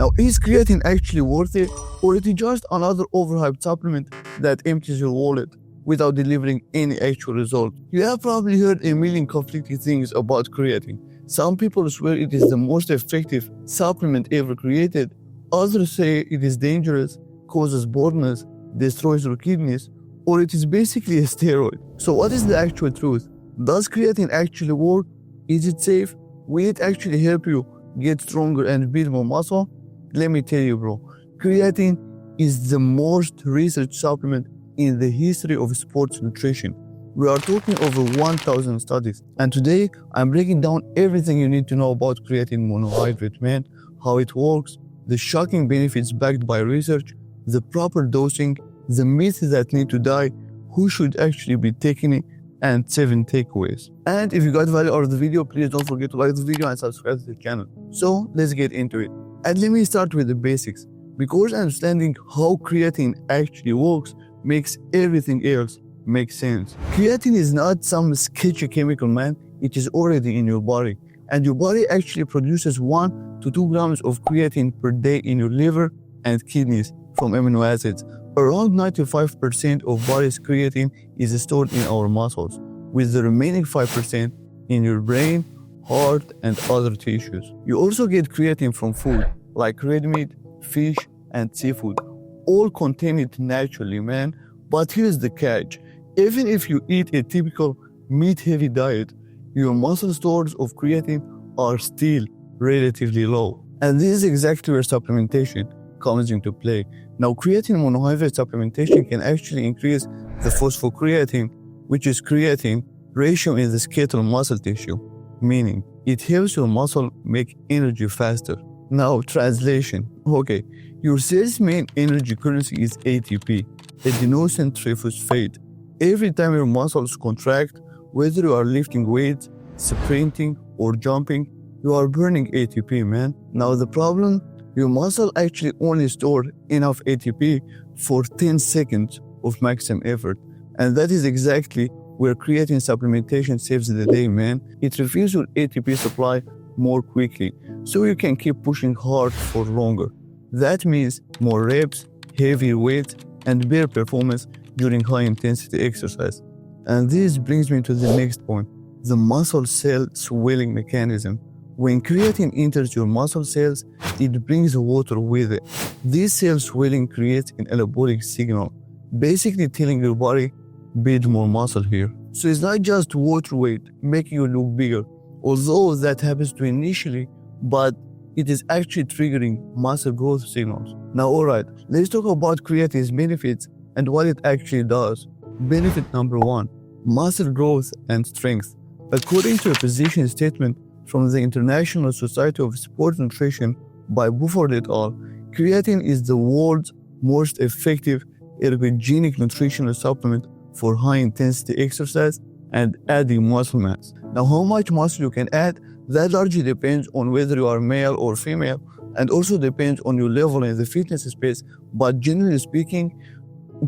Now, is creatine actually worth it, or is it just another overhyped supplement that empties your wallet without delivering any actual result? You have probably heard a million conflicting things about creatine. Some people swear it is the most effective supplement ever created. Others say it is dangerous, causes boredom, destroys your kidneys, or it is basically a steroid. So what is the actual truth? Does creatine actually work? Is it safe? Will it actually help you get stronger and build more muscle? Let me tell you, bro, creatine is the most researched supplement in the history of sports nutrition. We are talking over 1,000 studies. And today, I'm breaking down everything you need to know about creatine monohydrate, man, how it works, the shocking benefits backed by research, the proper dosing, the myths that need to die, who should actually be taking it, and 7 takeaways. And if you got value out of the video, please don't forget to like the video and subscribe to the channel. So let's get into it. And let me start with the basics, because understanding how creatine actually works makes everything else make sense. Creatine is not some sketchy chemical, man. It is already in your body. And your body actually produces 1 to 2 grams of creatine per day in your liver and kidneys from amino acids. Around 95% of body's creatine is stored in our muscles, with the remaining 5% in your brain, heart, and other tissues. You also get creatine from food, like red meat, fish, and seafood. All contain it naturally, man. But here's the catch. Even if you eat a typical meat-heavy diet, your muscle stores of creatine are still relatively low. And this is exactly where supplementation comes into play. Now, creatine monohydrate supplementation can actually increase the phosphocreatine, which is creatine ratio in the skeletal muscle tissue, meaning it helps your muscle make energy faster. Now, translation. Okay, your cell's main energy currency is ATP, adenosine triphosphate. Every time your muscles contract, whether you are lifting weights, sprinting, or jumping, you are burning ATP, man. Now, the problem, your muscle actually only stores enough ATP for 10 seconds of maximum effort. And that is exactly where creatine supplementation saves the day, man. It refills your ATP supply more quickly, so you can keep pushing hard for longer. That means more reps, heavier weights, and better performance during high-intensity exercise. And this brings me to the next point, the muscle cell swelling mechanism. When creatine enters your muscle cells, it brings water with it. This cell swelling creates an anabolic signal, basically telling your body, build more muscle here. So it's not just water weight making you look bigger, although that happens to initially, but it is actually triggering muscle growth signals. Now, alright, let's talk about creatine's benefits and what it actually does. Benefit number 1, muscle growth and strength. According to a position statement from the International Society of Sport Nutrition by Bufford et al., creatine is the world's most effective ergogenic nutritional supplement for high-intensity exercise and adding muscle mass. Now, how much muscle you can add, that largely depends on whether you are male or female, and also depends on your level in the fitness space. But generally speaking,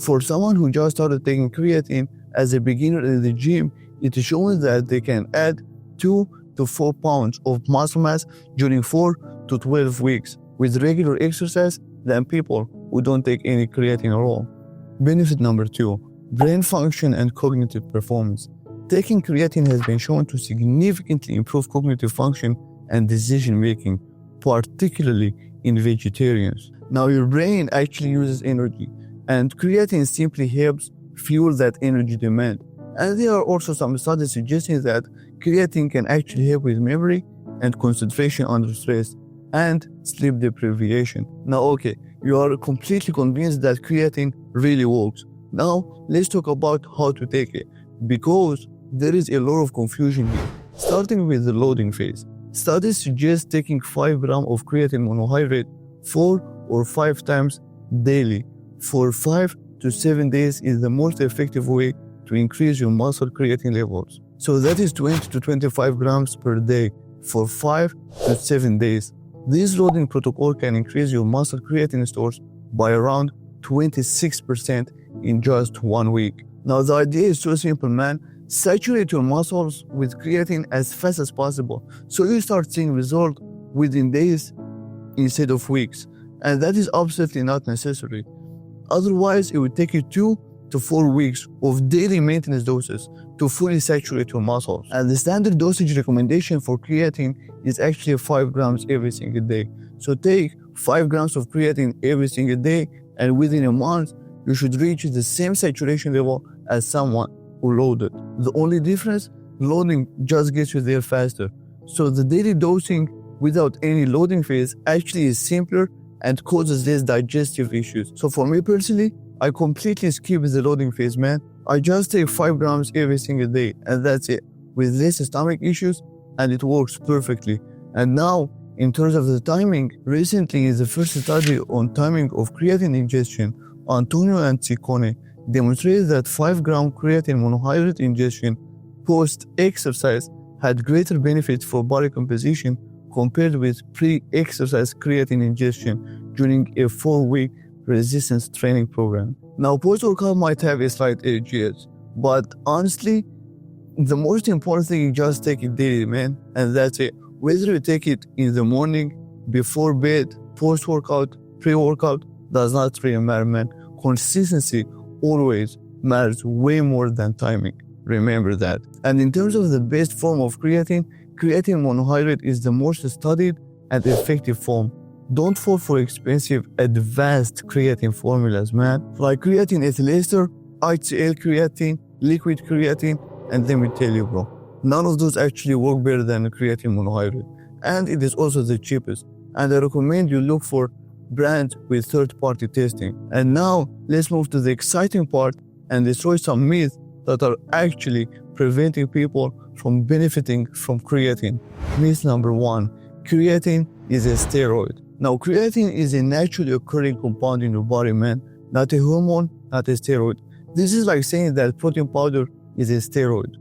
for someone who just started taking creatine as a beginner in the gym, it shows that they can add 2 to 4 pounds of muscle mass during 4 to 12 weeks with regular exercise than people who don't take any creatine at all. Benefit number 2, brain function and cognitive performance. Taking creatine has been shown to significantly improve cognitive function and decision making, particularly in vegetarians. Now, your brain actually uses energy, and creatine simply helps fuel that energy demand. And there are also some studies suggesting that creatine can actually help with memory and concentration under stress and sleep deprivation. Now, okay, you are completely convinced that creatine really works. Now, let's talk about how to take it, because there is a lot of confusion here. Starting with the loading phase. Studies suggest taking 5 grams of creatine monohydrate 4 or 5 times daily for 5 to 7 days is the most effective way to increase your muscle creatine levels. So that is 20 to 25 grams per day for 5 to 7 days. This loading protocol can increase your muscle creatine stores by around 26% in just 1 week. Now, the idea is so simple, man. Saturate your muscles with creatine as fast as possible, so you start seeing results within days instead of weeks, and that is absolutely not necessary. Otherwise, it would take you 2 to 4 weeks of daily maintenance doses to fully saturate your muscles. And the standard dosage recommendation for creatine is actually 5 grams every single day. So take 5 grams of creatine every single day, and within a month, you should reach the same saturation level as someone who loaded. The only difference, loading just gets you there faster. So the daily dosing without any loading phase actually is simpler and causes less digestive issues. So for me personally, I completely skip the loading phase, man. I just take 5 grams every single day, and that's it, with less stomach issues, and it works perfectly. And now, in terms of the timing, recently in the first study on timing of creatine ingestion, Antonio and Ciccone demonstrated that 5 gram creatine monohydrate ingestion post-exercise had greater benefits for body composition compared with pre-exercise creatine ingestion during a 4-week resistance training program. Now, post-workout might have a slight edge, yes, but honestly, the most important thing is just take it daily, man, and that's it. Whether you take it in the morning, before bed, post-workout, pre-workout, does not really matter, man. Consistency always matters way more than timing. Remember that. And in terms of the best form of creatine, creatine monohydrate is the most studied and effective form. Don't fall for expensive, advanced creatine formulas, man. Like creatine ethyl ester, HCl creatine, liquid creatine, and let me tell you, bro, none of those actually work better than creatine monohydrate. And it is also the cheapest. And I recommend you look for brands with third-party testing. And now, let's move to the exciting part and destroy some myths that are actually preventing people from benefiting from creatine. Myth number 1, creatine is a steroid. Now, creatine is a naturally occurring compound in your body, man. Not a hormone, not a steroid. This is like saying that protein powder is a steroid.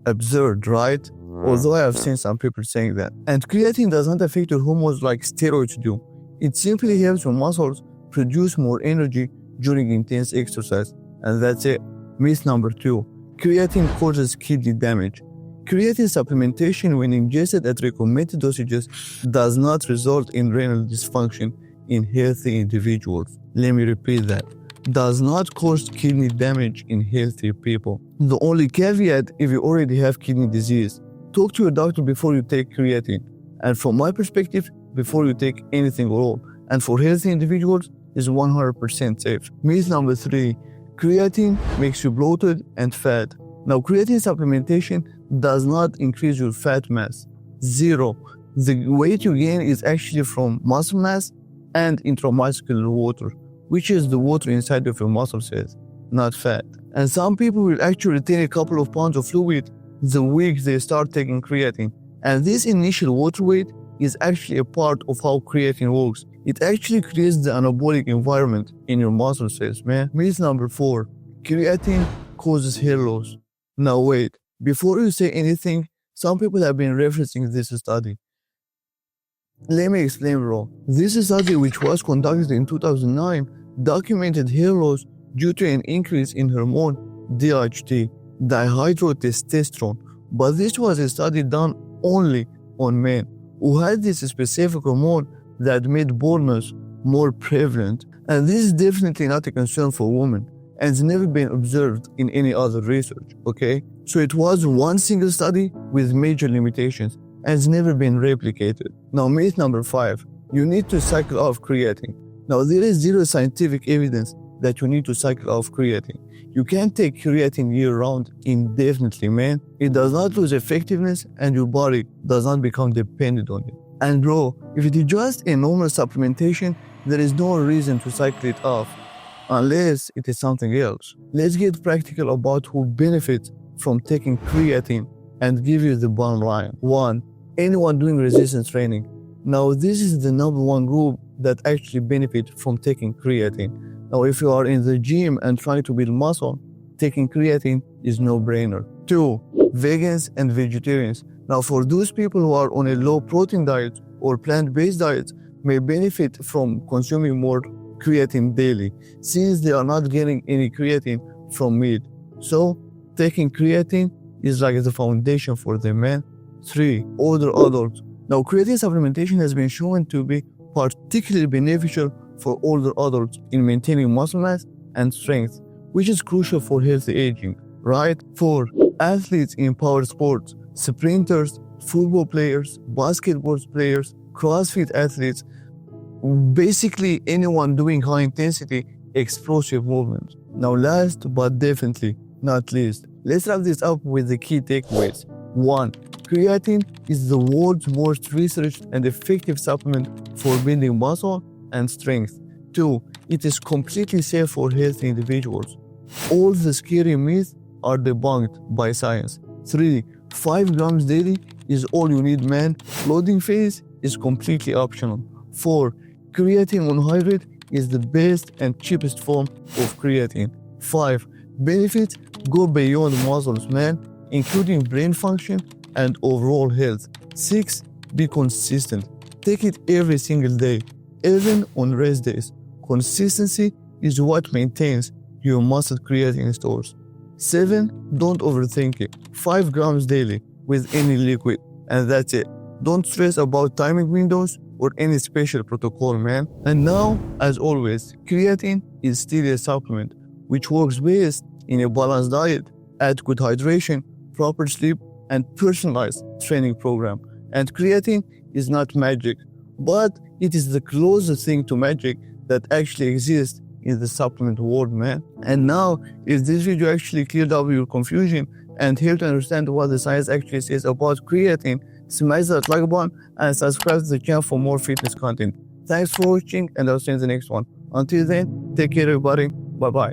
Absurd, right? Although I have seen some people saying that. And creatine does not affect your hormones like steroids do. It simply helps your muscles produce more energy during intense exercise. And that's it. Myth number 2, creatine causes kidney damage. Creatine supplementation, when ingested at recommended dosages, does not result in renal dysfunction in healthy individuals. Let me repeat that. Does not cause kidney damage in healthy people. The only caveat, if you already have kidney disease, talk to your doctor before you take creatine. And from my perspective, before you take anything at all. And for healthy individuals, is 100% safe. Myth number 3, creatine makes you bloated and fat. Now, creatine supplementation does not increase your fat mass. 0. The weight you gain is actually from muscle mass and intramuscular water, which is the water inside of your muscle cells, not fat. And some people will actually retain a couple of pounds of fluid the week they start taking creatine. And this initial water weight is actually a part of how creatine works. It actually creates the anabolic environment in your muscle cells, man. Myth number 4, creatine causes hair loss. Now wait, before you say anything, some people have been referencing this study. Let me explain, bro. This study, which was conducted in 2009, documented hair loss due to an increase in hormone DHT, dihydrotestosterone. But this was a study done only on men who had this specific hormone that made baldness more prevalent. And this is definitely not a concern for women, and it's never been observed in any other research, okay? So it was one single study with major limitations, and it's never been replicated. Now, myth number 5, you need to cycle off creatine. Now, there is zero scientific evidence that you need to cycle off creatine. You can't take creatine year-round indefinitely, man. It does not lose effectiveness, and your body does not become dependent on it. And bro, if it is just a normal supplementation, there is no reason to cycle it off, unless it is something else. Let's get practical about who benefits from taking creatine and give you the bottom line. 1, anyone doing resistance training. Now, this is the number 1 group that actually benefit from taking creatine. Now, if you are in the gym and trying to build muscle, taking creatine is no-brainer. 2, vegans and vegetarians. Now, for those people who are on a low-protein diet or plant-based diet, may benefit from consuming more creatine daily, since they are not getting any creatine from meat. So, taking creatine is like the foundation for them, man. 3, older adults. Now, creatine supplementation has been shown to be particularly beneficial for older adults in maintaining muscle mass and strength, which is crucial for healthy aging, right? 4. Athletes in power sports, sprinters, football players, basketball players, CrossFit athletes, basically anyone doing high intensity, explosive movements. Now last but definitely not least, let's wrap this up with the key takeaways. 1. Creatine is the world's most researched and effective supplement for building muscle and strength. 2. It is completely safe for healthy individuals. All the scary myths are debunked by science. 3. 5 grams daily is all you need, man. Loading phase is completely optional. 4. Creatine monohydrate is the best and cheapest form of creatine. 5. Benefits go beyond muscles, man, including brain function and overall health. 6. Be consistent. Take it every single day, even on rest days. Consistency is what maintains your muscle creatine stores. 7. Don't overthink it. 5 grams daily with any liquid, and that's it. Don't stress about timing windows or any special protocol, man. And now, as always, creatine is still a supplement which works best in a balanced diet, adequate hydration, proper sleep, and personalized training program. And creatine is not magic, but it is the closest thing to magic that actually exists in the supplement world, man. And now, if this video actually cleared up your confusion and helped you understand what the science actually says about creatine, smash that like button and subscribe to the channel for more fitness content. Thanks for watching, and I'll see you in the next one. Until then, take care everybody. Bye bye.